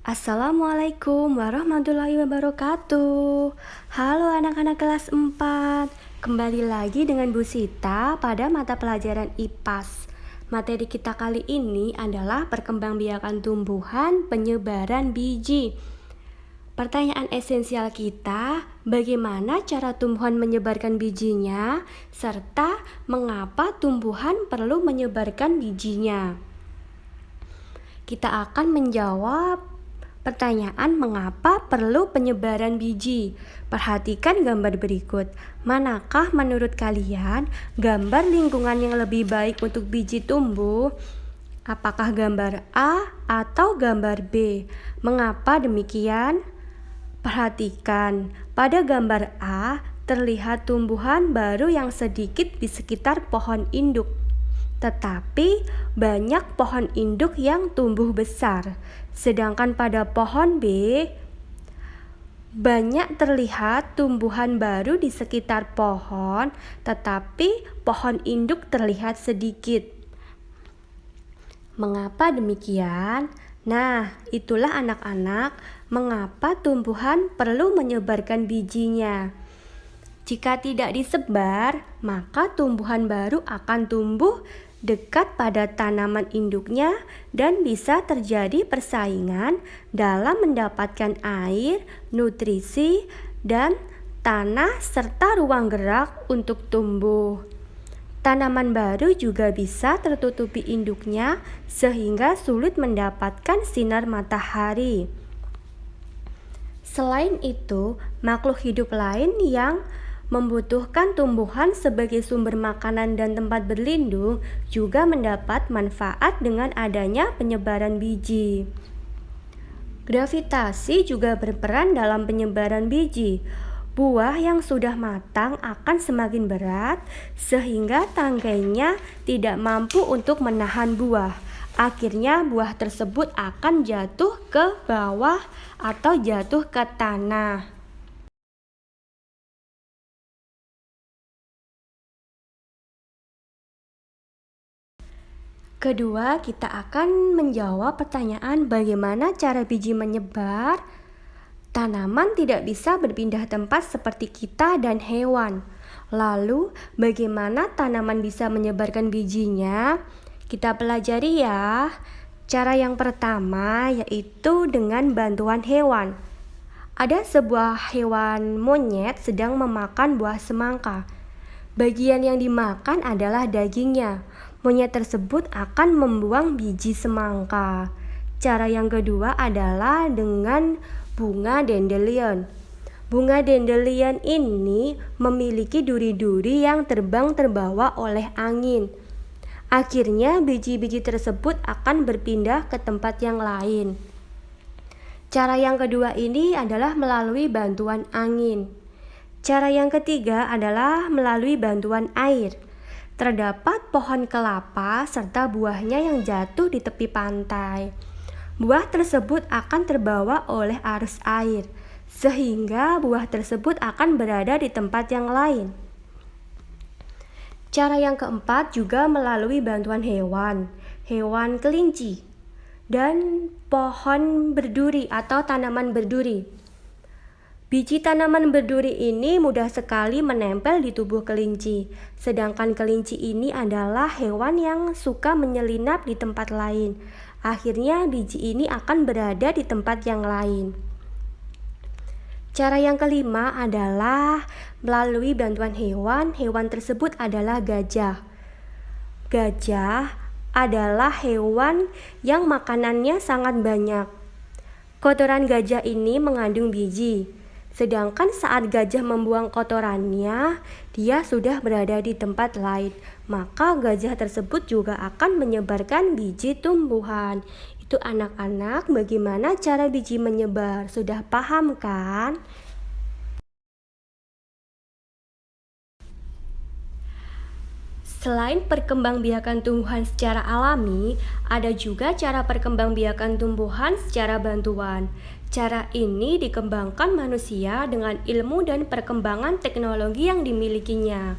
Assalamualaikum warahmatullahi wabarakatuh. Halo anak-anak kelas 4. Kembali lagi dengan Bu Sita pada mata pelajaran IPAS. Materi kita kali ini adalah perkembangbiakan tumbuhan, penyebaran biji. Pertanyaan esensial kita, bagaimana cara tumbuhan menyebarkan bijinya, serta mengapa tumbuhan perlu menyebarkan bijinya. Kita akan menjawab pertanyaan mengapa perlu penyebaran biji. Perhatikan gambar berikut. Manakah menurut kalian gambar lingkungan yang lebih baik untuk biji tumbuh? Apakah gambar A atau gambar B? Mengapa demikian? Perhatikan, pada gambar A terlihat tumbuhan baru yang sedikit di sekitar pohon induk. Tetapi banyak pohon induk yang tumbuh besar. Sedangkan pada pohon B, banyak terlihat tumbuhan baru di sekitar pohon, tetapi pohon induk terlihat sedikit. Mengapa demikian? Nah, itulah anak-anak, mengapa tumbuhan perlu menyebarkan bijinya. Jika tidak disebar, maka tumbuhan baru akan tumbuh dekat pada tanaman induknya dan bisa terjadi persaingan dalam mendapatkan air, nutrisi, dan tanah serta ruang gerak untuk tumbuh. Tanaman baru juga bisa tertutupi induknya sehingga sulit mendapatkan sinar matahari. Selain itu, makhluk hidup lain yang membutuhkan tumbuhan sebagai sumber makanan dan tempat berlindung juga mendapat manfaat dengan adanya penyebaran biji. Gravitasi juga berperan dalam penyebaran biji. Buah yang sudah matang akan semakin berat sehingga tanggainya tidak mampu untuk menahan buah. Akhirnya buah tersebut akan jatuh ke bawah atau jatuh ke tanah. Kedua, kita akan menjawab pertanyaan bagaimana cara biji menyebar. Tanaman tidak bisa berpindah tempat seperti kita dan hewan. Lalu, bagaimana tanaman bisa menyebarkan bijinya? Kita pelajari ya. Cara yang pertama yaitu dengan bantuan hewan. Ada sebuah hewan monyet sedang memakan buah semangka. Bagian yang dimakan adalah dagingnya. Monyet tersebut akan membuang biji semangka. Cara yang kedua adalah dengan bunga dandelion. Bunga dandelion ini memiliki duri-duri yang terbang terbawa oleh angin. Akhirnya biji-biji tersebut akan berpindah ke tempat yang lain. Cara yang kedua ini adalah melalui bantuan angin. Cara yang ketiga adalah melalui bantuan air. Terdapat pohon kelapa serta buahnya yang jatuh di tepi pantai. Buah tersebut akan terbawa oleh arus air, sehingga buah tersebut akan berada di tempat yang lain. Cara yang keempat juga melalui bantuan hewan kelinci, dan pohon berduri atau tanaman berduri. Biji tanaman berduri ini mudah sekali menempel di tubuh kelinci, sedangkan kelinci ini adalah hewan yang suka menyelinap di tempat lain. Akhirnya biji ini akan berada di tempat yang lain. Cara yang kelima adalah melalui bantuan hewan. Hewan tersebut adalah gajah. Gajah adalah hewan yang makanannya sangat banyak. Kotoran gajah ini mengandung biji. Sedangkan saat gajah membuang kotorannya, dia sudah berada di tempat lain. Maka gajah tersebut juga akan menyebarkan biji tumbuhan. Itu anak-anak, bagaimana cara biji menyebar? Sudah paham kan? Selain perkembangbiakan tumbuhan secara alami, ada juga cara perkembangbiakan tumbuhan secara bantuan. Cara ini dikembangkan manusia dengan ilmu dan perkembangan teknologi yang dimilikinya.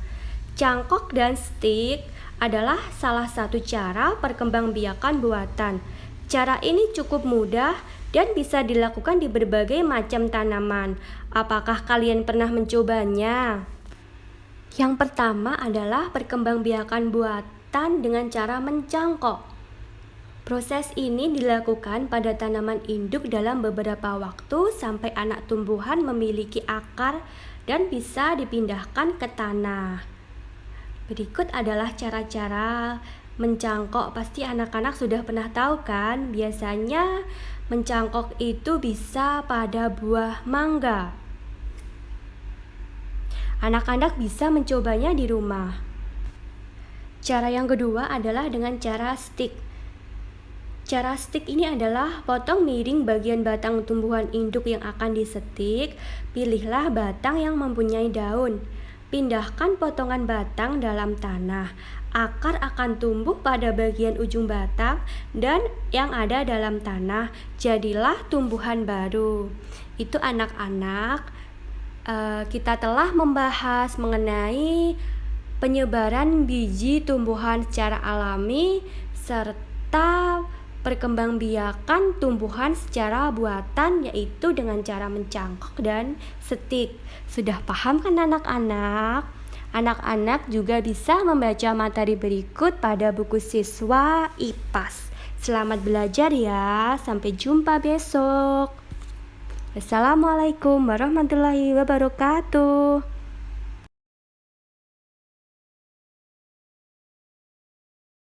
Cangkok dan stik adalah salah satu cara perkembangbiakan buatan. Cara ini cukup mudah dan bisa dilakukan di berbagai macam tanaman. Apakah kalian pernah mencobanya? Yang pertama adalah perkembangbiakan buatan dengan cara mencangkok. Proses ini dilakukan pada tanaman induk dalam beberapa waktu sampai anak tumbuhan memiliki akar dan bisa dipindahkan ke tanah. Berikut adalah cara-cara mencangkok. Pasti anak-anak sudah pernah tahu kan? Biasanya mencangkok itu bisa pada buah mangga. Anak-anak bisa mencobanya di rumah. Cara yang kedua adalah dengan cara stick. Cara stick ini adalah potong miring bagian batang tumbuhan induk yang akan disetik. Pilihlah batang yang mempunyai daun. Pindahkan potongan batang dalam tanah. Akar akan tumbuh pada bagian ujung batang dan yang ada dalam tanah. Jadilah tumbuhan baru. Itu anak-anak. Kita telah membahas mengenai penyebaran biji tumbuhan secara alami serta perkembangbiakan tumbuhan secara buatan, yaitu dengan cara mencangkok dan stick. Sudah paham kan anak-anak? Anak-anak juga bisa membaca materi berikut pada buku siswa IPAS. Selamat belajar ya, sampai jumpa besok. Assalamualaikum warahmatullahi wabarakatuh.